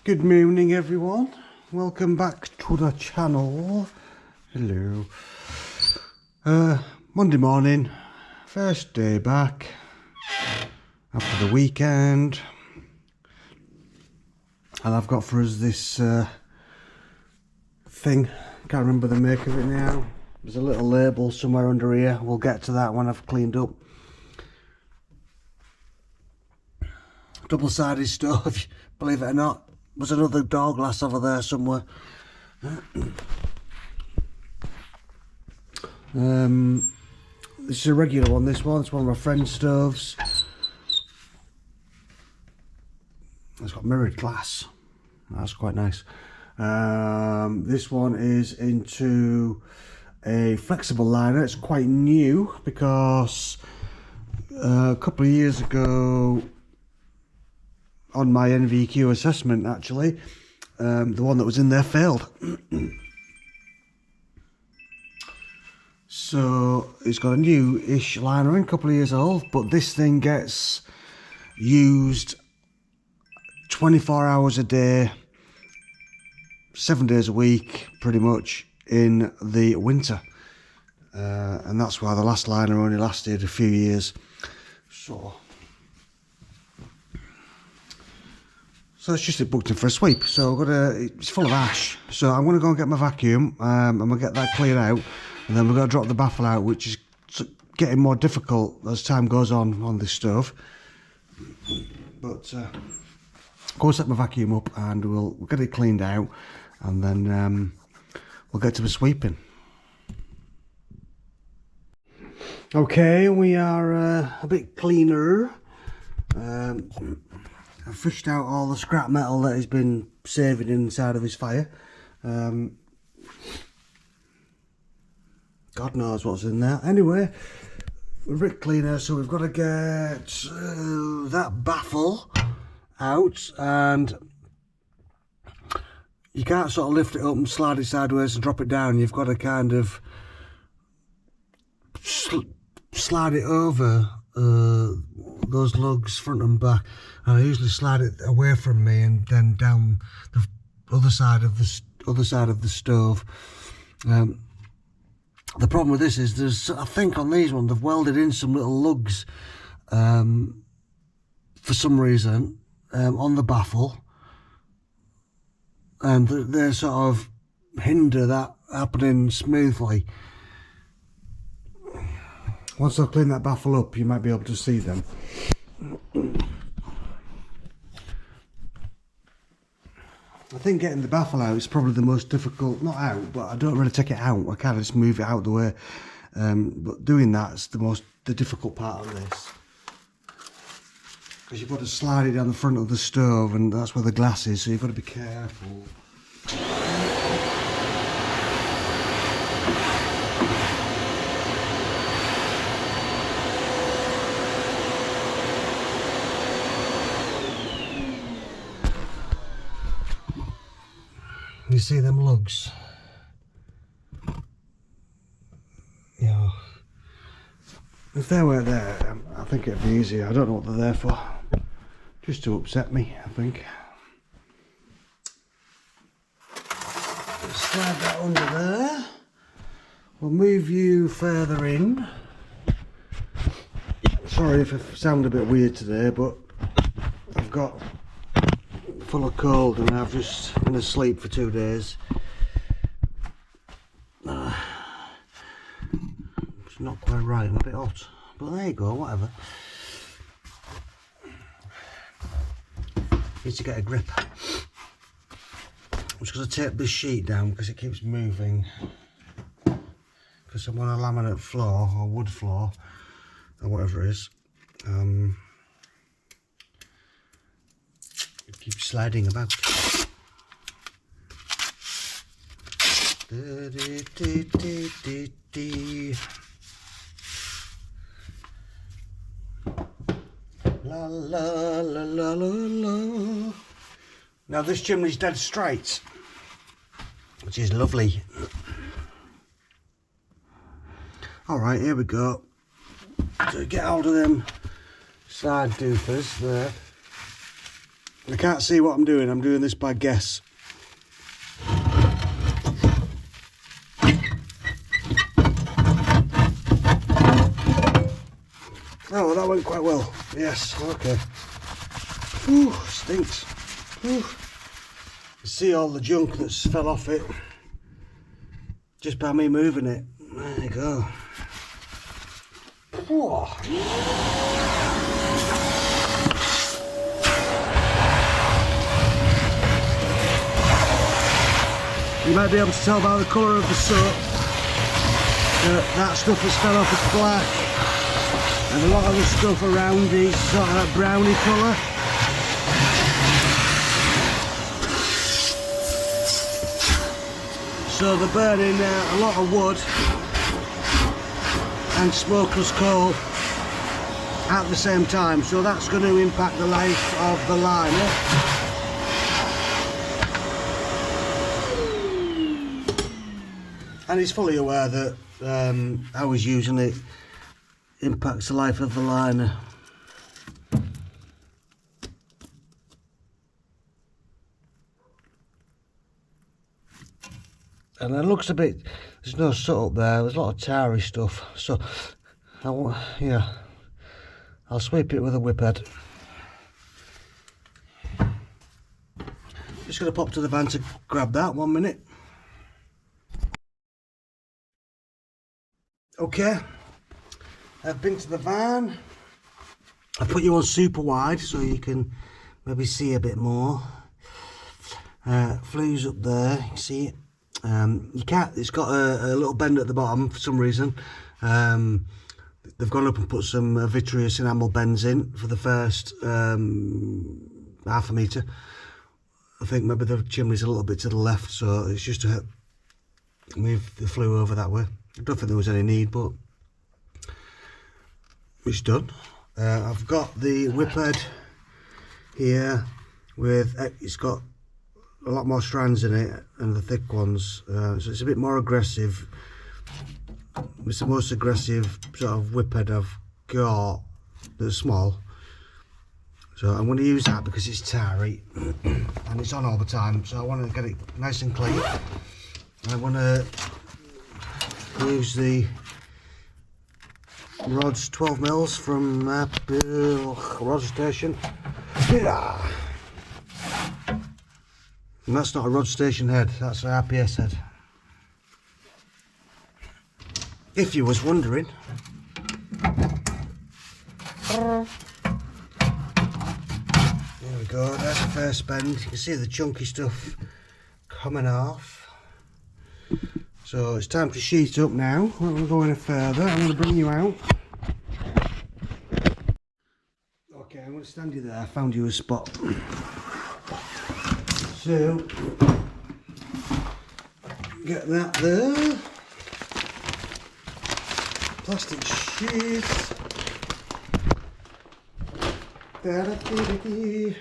Good morning everyone, welcome back to the channel. Hello. Monday morning, first day back after the weekend, and I've got for us this thing, can't remember the make of it now. There's a little label somewhere under here, we'll get to that when I've cleaned up. Double-sided stove, believe it or not. There's another door glass over there somewhere. This is a regular one, this one. It's one of my friend's stoves. It's got mirrored glass. That's quite nice. This one is into a flexible liner. It's quite new because a couple of years ago, on my NVQ assessment actually, the one that was in there failed. So it's got a new-ish liner in, a couple of years old, but this thing gets used 24 hours a day, 7 days a week, pretty much, in the winter. And that's why the last liner only lasted a few years. So it's just booked in for a sweep. So it's full of ash. So I'm gonna go and get my vacuum. I'm gonna get that cleared out, and then we're gonna drop the baffle out, which is getting more difficult as time goes on this stove. But go set my vacuum up, and we'll get it cleaned out, and then we'll get to the sweeping. Okay, we are a bit cleaner. I've fished out all the scrap metal that he's been saving inside of his fire. God knows what's in there. Anyway, we're a bit cleaner, so we've got to get that baffle out, and you can't sort of lift it up and slide it sideways and drop it down. You've got to kind of slide it over those lugs front and back. I usually slide it away from me and then down the other side of the stove. The problem with this is I think on these ones they've welded in some little lugs for some reason on the baffle, and they sort of hinder that happening smoothly. Once I've cleaned that baffle up, you might be able to see them. I think getting the baffle out is probably the most difficult, not out, but I don't really take it out. I kind of just move it out the way. But doing that's the difficult part of this. Because you've got to slide it down the front of the stove, and that's where the glass is, so you've got to be careful. You see them lugs? Yeah. If they weren't there, I think it'd be easier. I don't know what they're there for. Just to upset me, I think. Slide that under there. We'll move you further in. Sorry if I sound a bit weird today, but I've got full of cold and I've just been asleep for 2 days. It's not quite right, I'm a bit hot, but there you go, whatever. Need to get a grip. I'm just going to tape this sheet down because it keeps moving, because I'm on a laminate floor or wood floor or whatever it is. Keep sliding about. La la la la la la. Now this chimney's dead straight, which is lovely. Alright, here we go. So get hold of them side doofers there. I can't see what I'm doing this by guess. Oh, that went quite well. Yes, okay. Ooh, stinks. Ooh. You see all the junk that's fell off it just by me moving it. There you go. Whoa. You might be able to tell by the colour of the soot that stuff that's fell off is black, and a lot of the stuff around is sort of that browny colour. So they're burning a lot of wood and smokeless coal at the same time, so that's going to impact the life of the liner. And he's fully aware that how he's using it impacts the life of the liner. And it looks a bit, there's no soot up there, there's a lot of tarry stuff, so yeah, I'll sweep it with a whip head. Just going to pop to the van to grab that, 1 minute. Okay, I've been to the van. I've put you on super wide so you can maybe see a bit more. Flue's up there, you can see it. You can't, it's got a little bend at the bottom for some reason. They've gone up and put some vitreous enamel bends in for the first half a metre. I think maybe the chimney's a little bit to the left, so it's just to move the flue over that way. I don't think there was any need, but it's done. I've got the whip head here with, it's got a lot more strands in it and the thick ones, so it's a bit more aggressive. It's the most aggressive sort of whip head I've got that's small, so I'm going to use that because it's tarry and it's on all the time, so I want to get it nice and clean. I want to use the rods 12 mils from rod station. Yeah. And that's not a rod station head, that's an RPS head, if you was wondering. There we go, there's the first bend. You can see the chunky stuff coming off. So it's time to sheet up now. I'm not going to go any further, I'm going to bring you out. Okay, I'm going to stand you there, I found you a spot. So, get that there. Plastic sheet. Da-da-dee-dee-dee.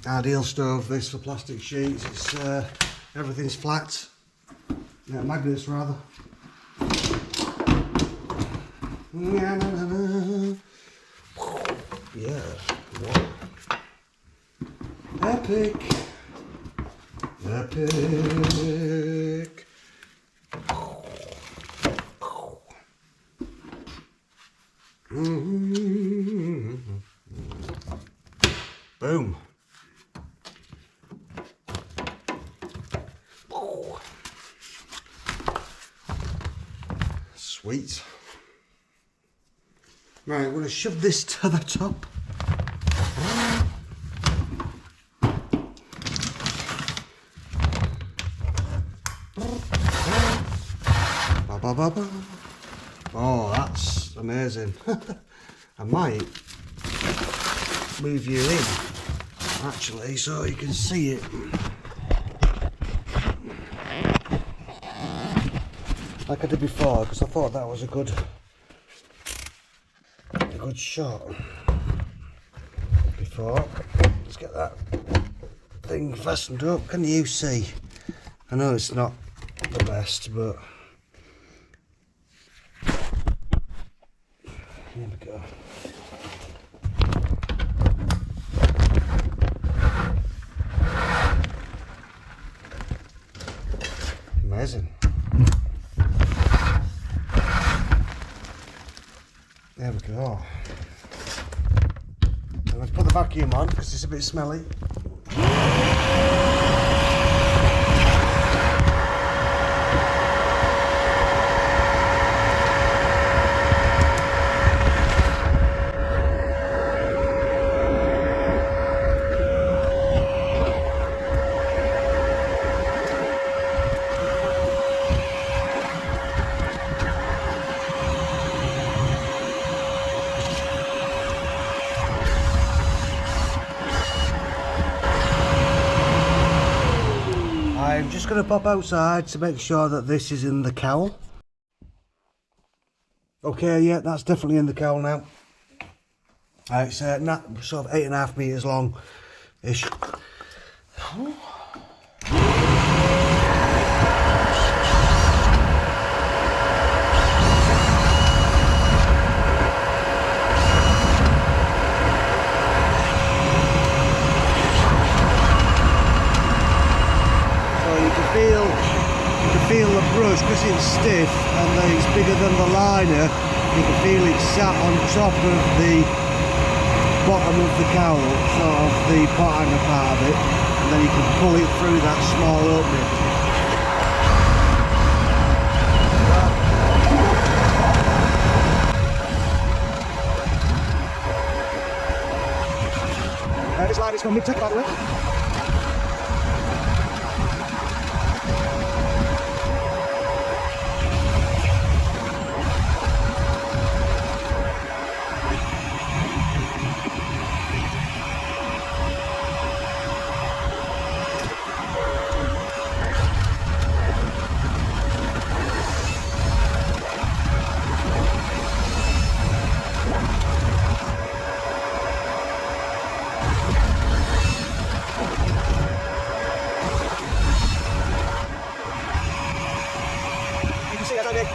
Ideal stove this for plastic sheets. It's everything's flat, magnets rather. Yeah, wow. Epic, epic. Boom. Sweet. Right, I'm going to shove this to the top. Oh, that's amazing. I might move you in actually so you can see it. Like I did before, because I thought that was a good shot. for. Let's get that thing fastened up. Can you see? I know it's not the best, but here we go. Amazing. There we go. I'm going to put the vacuum on because it's a bit smelly. I'm just going to pop outside to make sure that this is in the cowl. Okay, yeah, that's definitely in the cowl now. It's sort of 8.5 metres long-ish. You can feel the brush because it's stiff and it's bigger than the liner. You can feel it sat on top of the bottom of the cowl, sort of the pot hanger part of it, and then you can pull it through that small opening. This line is from mid-tech, by the way.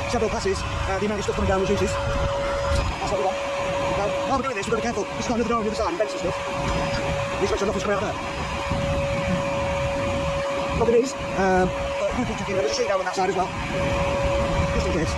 Several passes, the amount of stuff coming down reduces. That's what we want. Now, while we're doing this, we've got to be careful. It's got another door on the other side and vents and stuff. You need to make sure nothing's coming out there. Nothing is. There's a sheet down on that side as well. Just in case.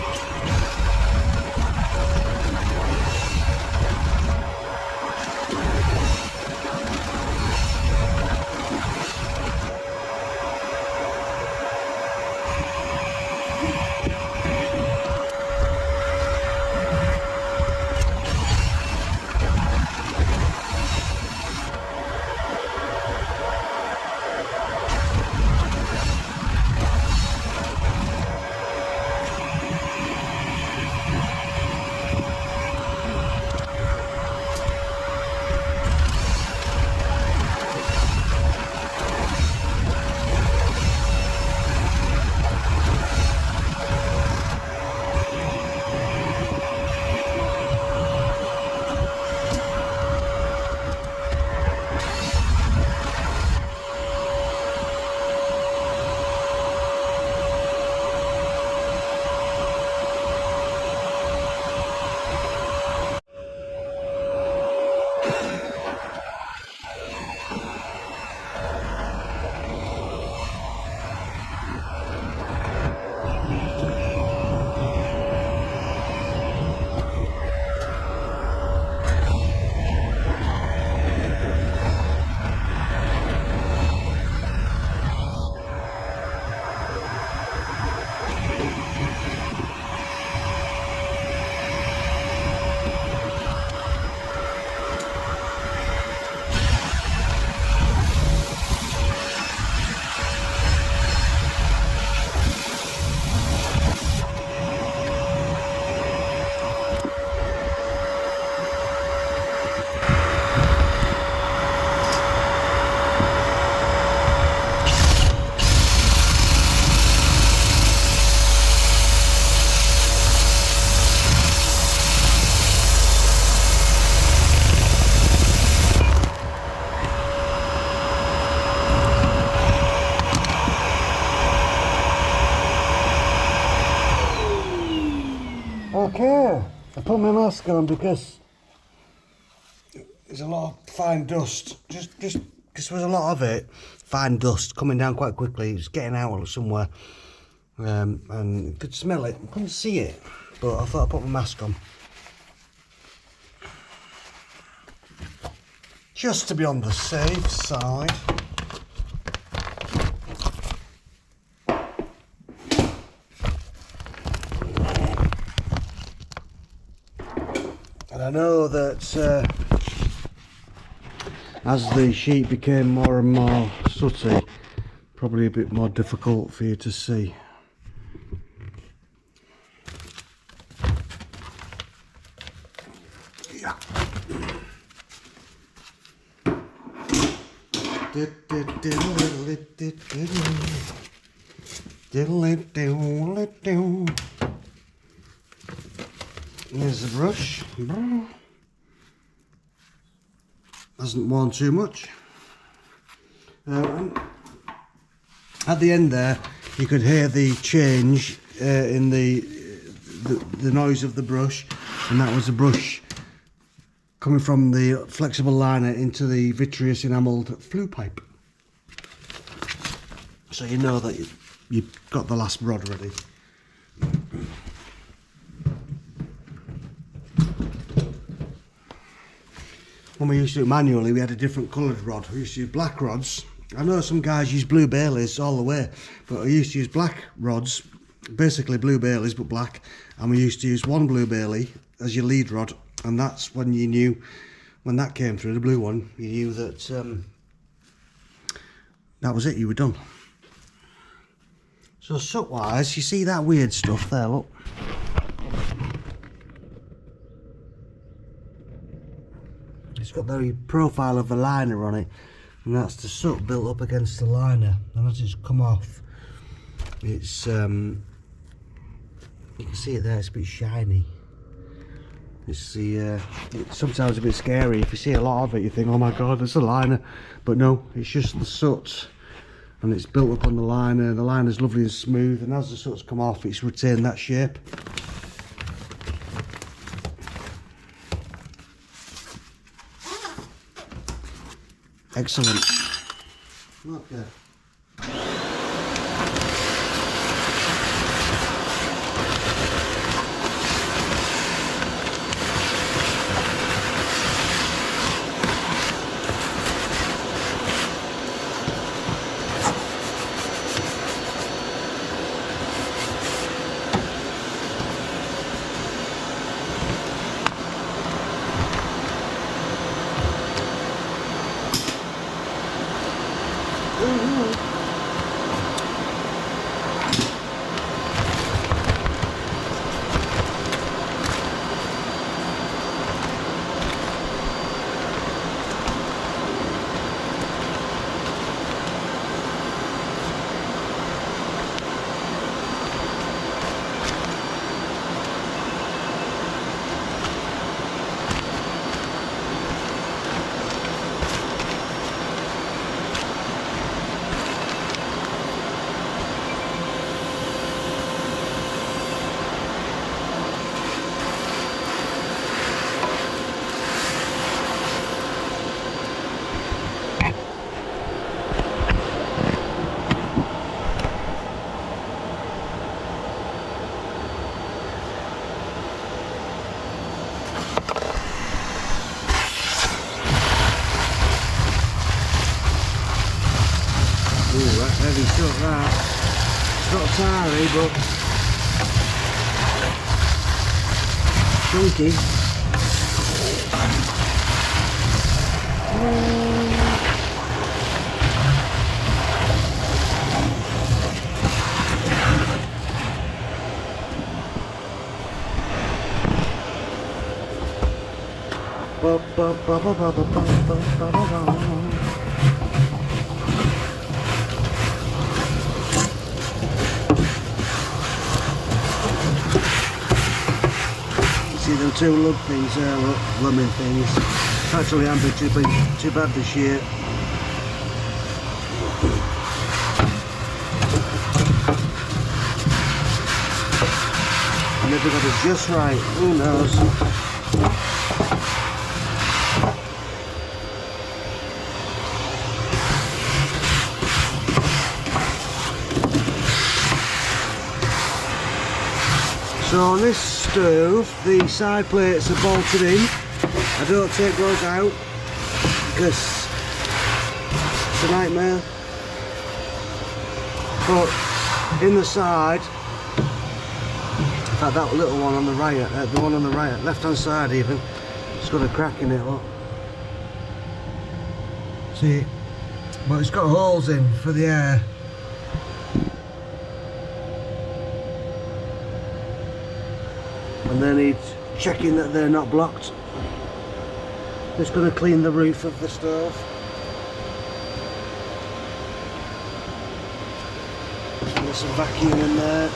put my mask on because there's a lot of fine dust. Just there was a lot of it, fine dust coming down quite quickly. It was getting out somewhere, and you could smell it. I couldn't see it, but I thought I'd put my mask on just to be on the safe side. And I know that as the sheet became more and more sooty, probably a bit more difficult for you to see. Yeah. There's the brush. Hasn't worn too much. At the end there, you could hear the change in the noise of the brush, and that was the brush coming from the flexible liner into the vitreous enamelled flue pipe. So you know that you've got the last rod ready. When we used to do it manually, we had a different coloured rod. We used to use black rods. I know some guys use blue Baileys all the way, but I used to use black rods, basically blue Baileys but black, and we used to use one blue Bailey as your lead rod, and that's when you knew, when that came through, the blue one, you knew that that was it, you were done. So soot wise, you see that weird stuff there, look. It's got the profile of the liner on it, and that's the soot built up against the liner, and as it's come off, it's you can see it there, it's a bit shiny. It's the it's sometimes a bit scary. If you see a lot of it, you think, oh my god, there's a liner, but no, it's just the soot, and it's built up on the liner. The liner's lovely and smooth, and as the soot's come off, it's retained that shape. Excellent. Okay. Ooh, that's heavy stuff that. It's not tarry, but chunky. See them two lug things there, look, lumbering things. Actually, I'm too bad this year. maybe got it just right, who knows. So on this stove, the side plates are bolted in. I don't take those out because it's a nightmare. But in the side, in fact that little one on the right, the one on the right, left hand side even, it's got a crack in it, look. See, but it's got holes in for the air. And they need checking that they're not blocked. Just going to clean the roof of the stove. And there's some vacuum in there.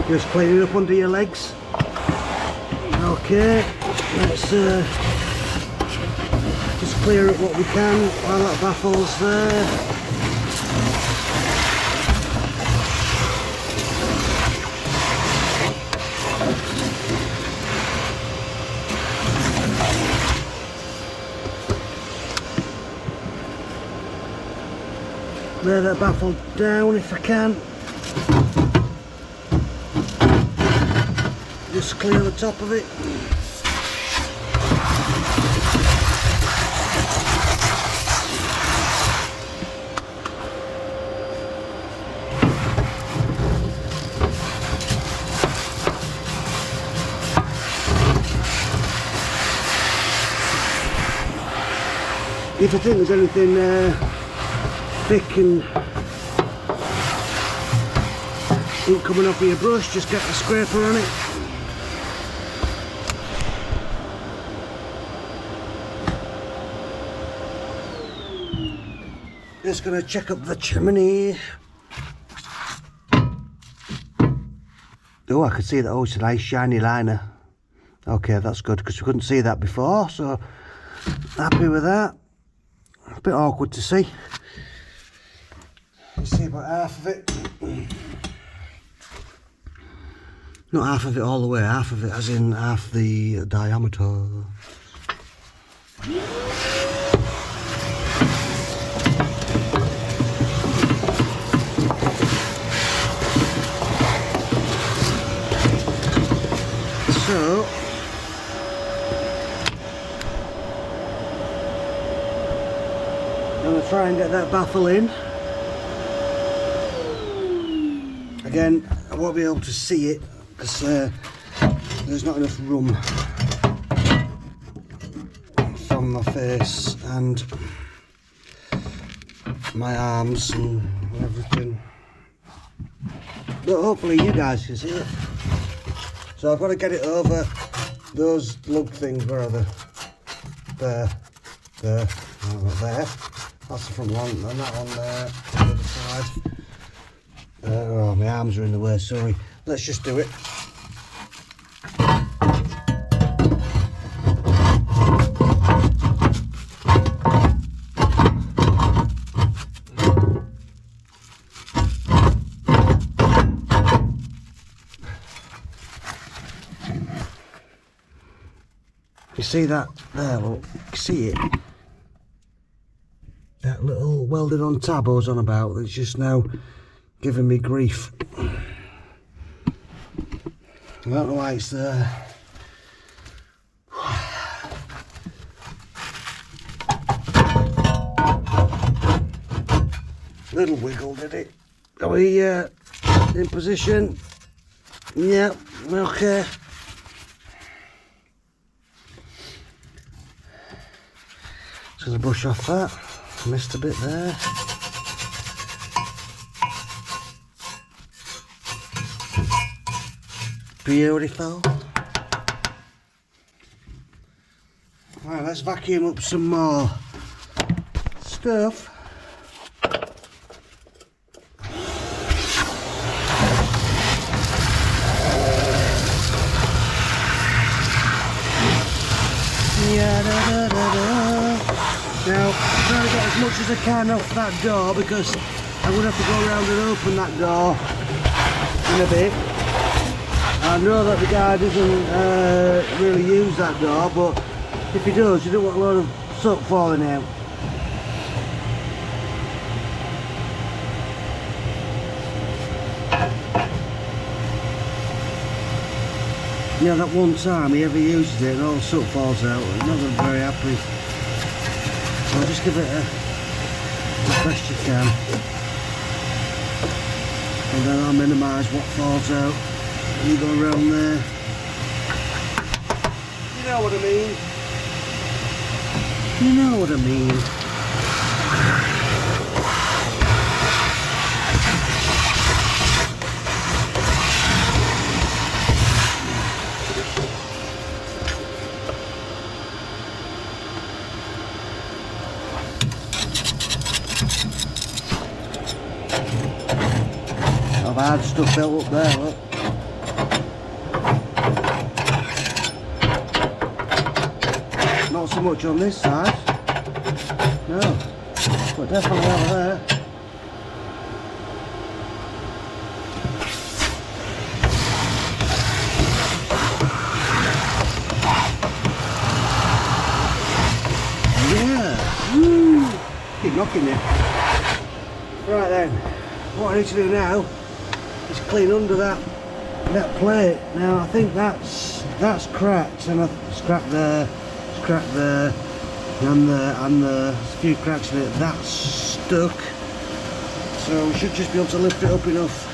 Just clean it up under your legs. Okay, let's just clear up what we can while that baffle's there. Lay that baffle down if I can. Just clear the top of it. If I think there's anything thick and ink coming off of your brush, just get a scraper on it. Just going to check up the chimney. Oh, I can see that. Oh, it's a nice shiny liner. Okay, that's good because we couldn't see that before, so happy with that. A bit awkward to see. You see about half of it. Not half of it all the way, half of it as in half the diameter. So, I'm going to try and get that baffle in. Again, I won't be able to see it because there's not enough room from my face and my arms and everything. But hopefully you guys can see it. So I've got to get it over those lug things. Where are they? There. Oh, there. That's the front one, and that one there, the other side. Oh, my arms are in the way, sorry. Let's just do it. see that there? Look, see it? That little welded on tab I was on about, that's just now giving me grief. I don't know why it's there. Little wiggle, did it? Are we in position? Yeah, okay. Just gonna brush off that. Missed a bit there. Beautiful. Right, let's vacuum up some more stuff. Now, I'm trying to get as much as I can off that door because I'm going to have to go around and open that door in a bit. I know that the guy doesn't really use that door, but if he does, you don't want a load of soot falling out. Yeah, that one time he ever uses it and all the soot falls out. He's not going to be very happy. So just give it as best you can. And then I'll minimise what falls out. You go around there. You know what I mean? You know what I mean. I've had stuff built up there, look. Not so much on this side. No. But definitely over there. Yeah. Woo. Keep knocking it. Right then. What I need to do now is clean under that plate. Now I think that's cracked, and I've scrapped there, and there's a few cracks in it. That's stuck, so we should just be able to lift it up enough.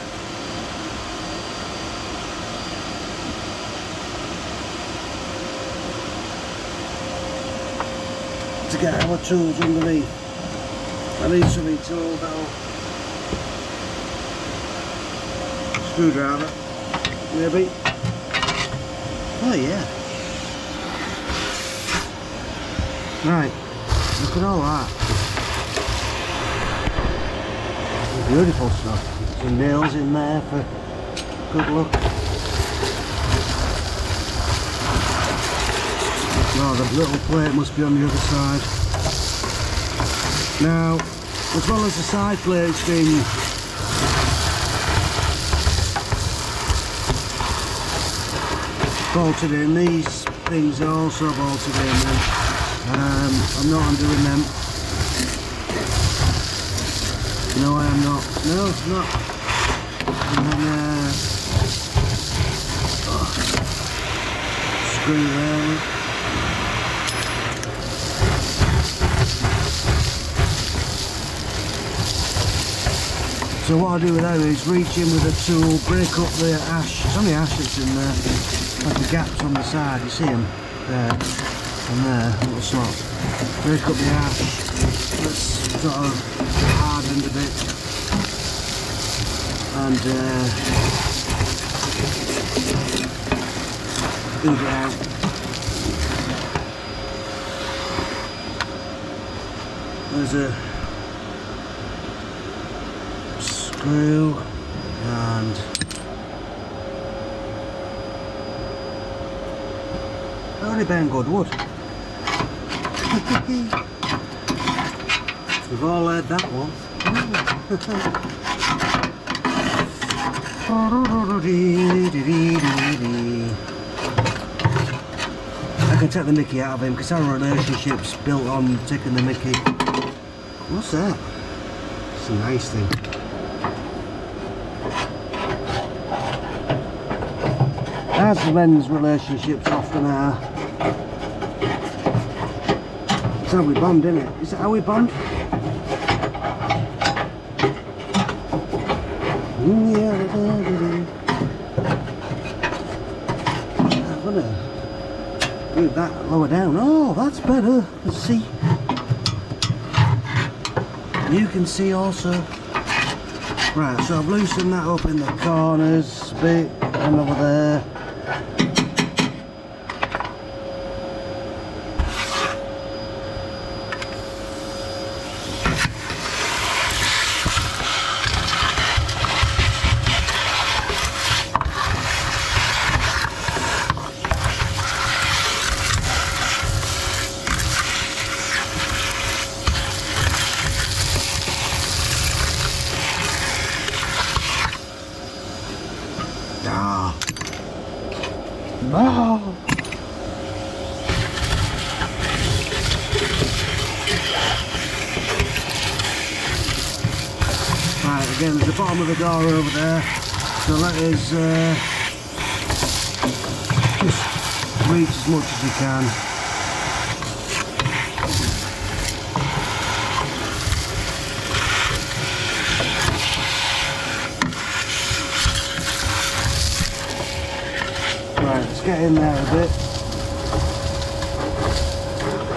To get our tools underneath. I need something to hold that screwdriver, maybe. Oh yeah. Right, look at all that. Beautiful stuff. Some nails in there for good luck. Oh, the little plate must be on the other side. Now, as well as the side plate's been bolted in, these things are also bolted in, and I'm not undoing them. No, I am not. No, it's not. And then screw there. So what I'll do with that is reach in with a tool, break up the ash. It's only ash that's in there. Like the gaps on the side, you see them? There and there, little slots. Break up the ash. Let's sort of harden a bit. And move it out. There's a screw and only been good wood. We've all heard that one. I can can take the mickey out of him because our relationship's built on taking the mickey. What's that? It's a nice thing. As men's relationships often are. It's how we bond, isn't it? Is it how we bond? I'm gonna move that lower down. Oh, that's better. Let's see. You can see also. Right, so I've loosened that up in the corners a bit and over there. Oh. Right, again, there's the bottom of the door over there, so let us just reach as much as we can. Get in there a bit.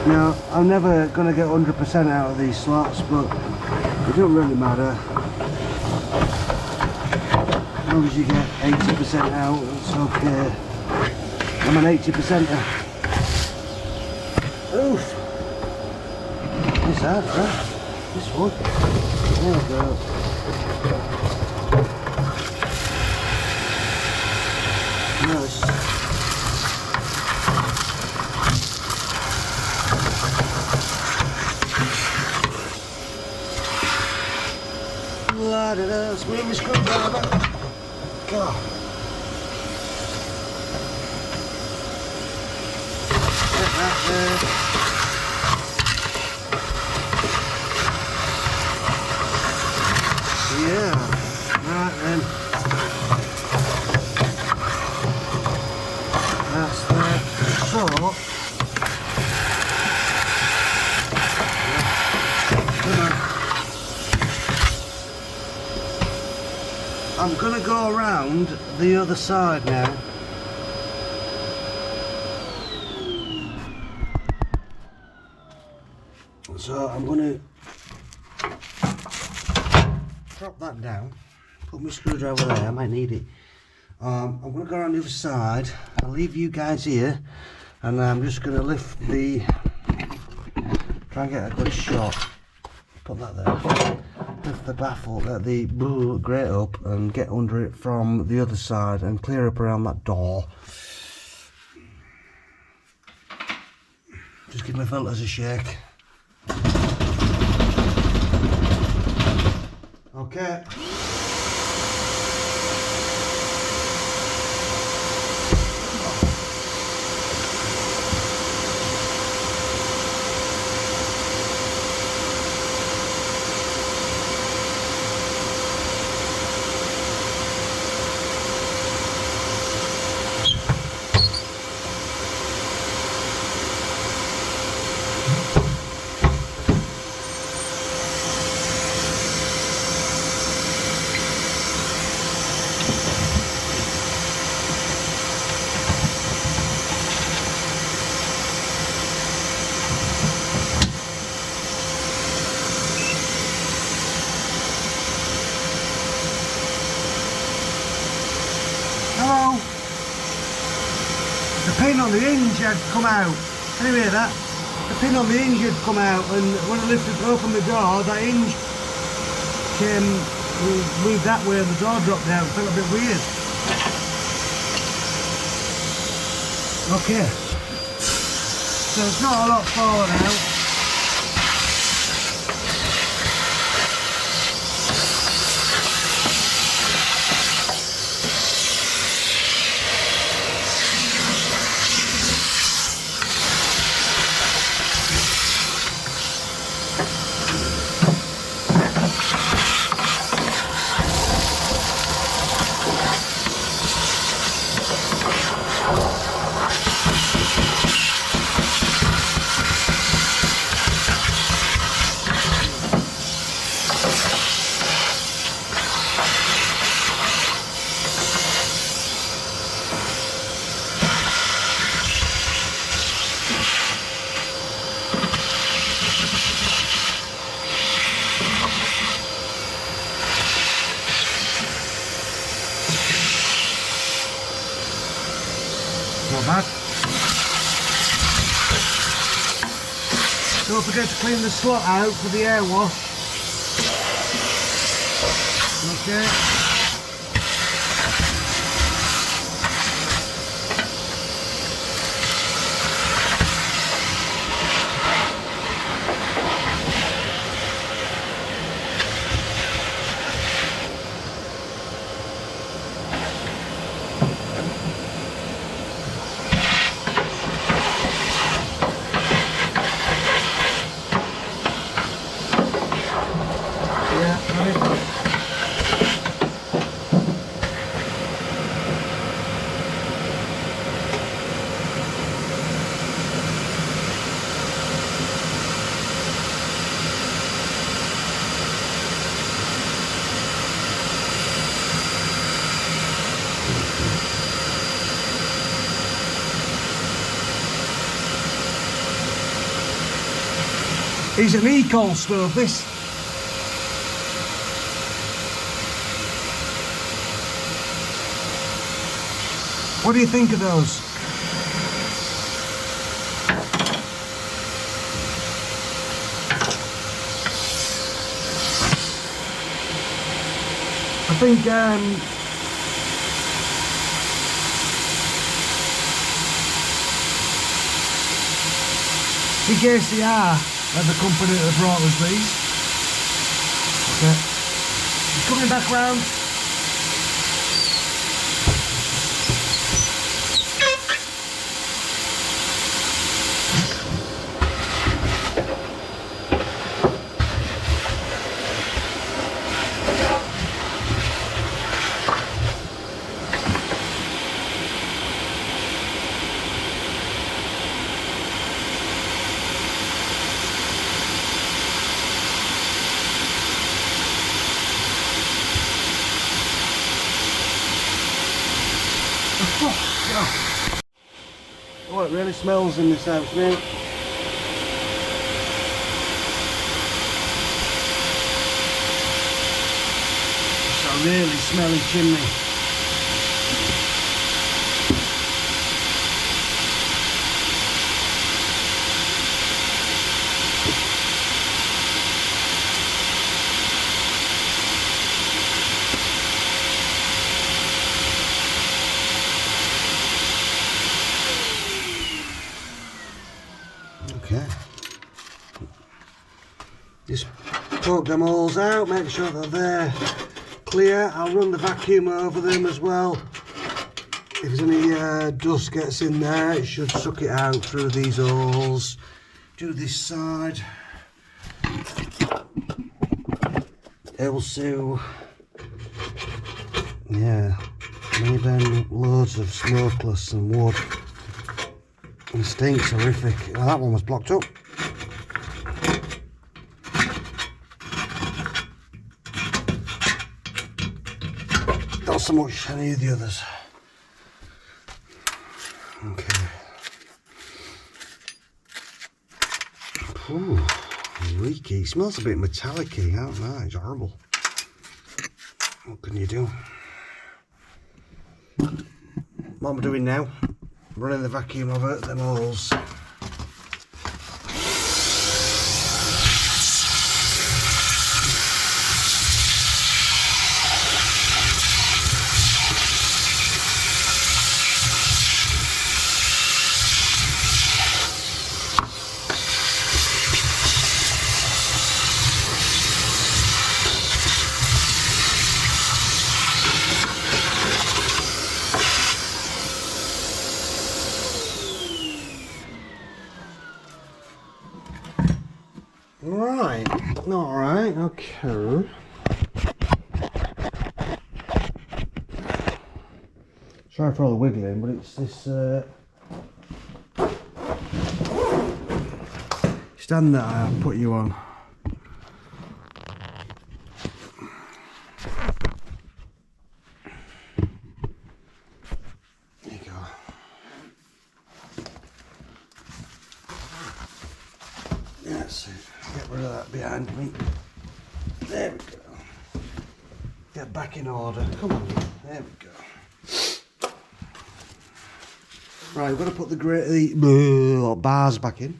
Now, I'm never going to get 100% out of these slots, but it don't really matter. As long as you get 80% out, it's okay. I'm an 80%er. Oof! What's that, right? This one. There we go. Nice. Swing the screwdriver. Go. Get that there. Yeah. Right then. That's there. So. Come on. I'm going to go around the other side now. So I'm going to drop that down, put my screwdriver there, I might need it. I'm going to go around the other side, I'll leave you guys here, and I'm just going to lift the, try and get a good shot, put that there. Lift the baffle, the grate up and get under it from the other side and clear up around that door. Just give my filters a shake. Okay. Hello? The pin on the hinge had come out. Can you hear that? The pin on the hinge had come out, and when I lifted open the door, that hinge came, moved that way and the door dropped down. It felt a bit weird. Okay. So it's not a lot falling out. bad. Don't forget to clean the slot out for the air wash. Okay. It's an Ekol stove, this. What do you think of those? I think CKCR are the company that brought us these. Okay. He's coming back round. Oh, it really smells in this house now. It's a really smelly chimney. Okay. Just poke them holes out, make sure that they're clear. I'll run the vacuum over them as well. If there's any dust gets in there, it should suck it out through these holes. Do this side. L2. Yeah. Maybe loads of smokeless and wood. It stinks horrific. Oh, that one was blocked up. Not so much any of the others. Okay. Ooh, leaky. It smells a bit metallic-y. I don't know, it's horrible. What can you do? What am I doing now? Running the vacuum over them holes. Right, alright, okay. Sorry for all the wiggling, but it's this stand that I put you on. There you go. That's it. Get rid of that behind me. There we go. Get back in order. Come on. There we go. Right, we've got to put the bars back in.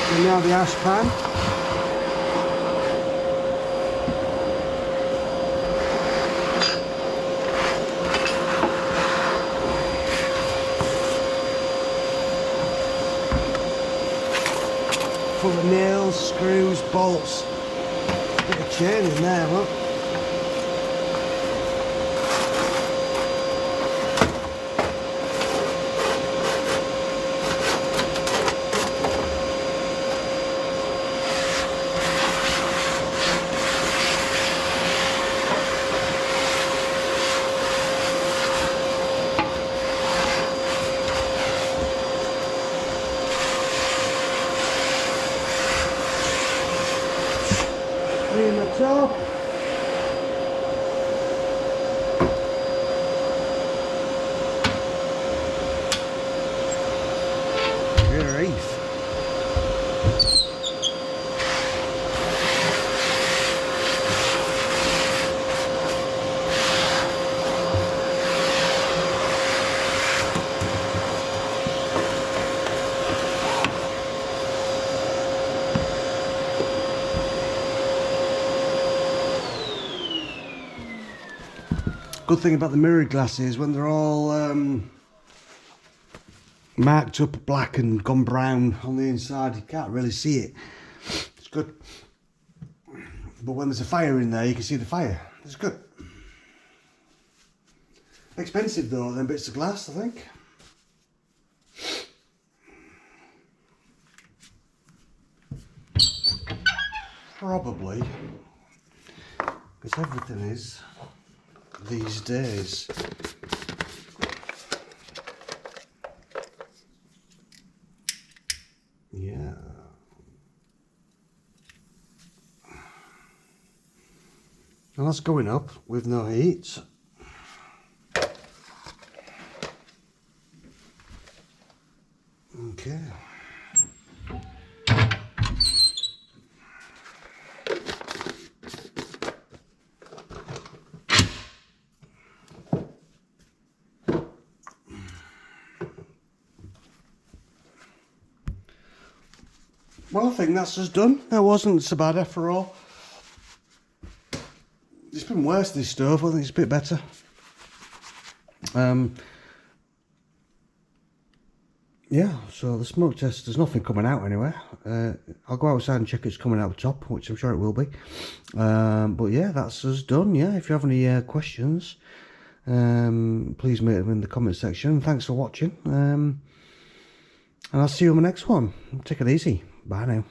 And now the ash pan. Full of nails, screws, bolts. Bit of chain in there, look. Clean the top. Good grief. Good thing about the mirror glasses, when they're all marked up black and gone brown on the inside, you can't really see it. It's good. But when there's a fire in there, you can see the fire. It's good. Expensive though, them bits of glass, I think. Probably. Because everything is these days. Yeah. And that's going up with no heat. Okay. Well, I think that's us done. That wasn't so bad after all. It's been worse, this stove. I think it's a bit better. Yeah, so the smoke test, there's nothing coming out anywhere. I'll go outside and check it's coming out the top, which I'm sure it will be. But yeah, that's us done. Yeah, if you have any questions, please make them in the comment section. Thanks for watching. And I'll see you on the next one. Take it easy. Bye now.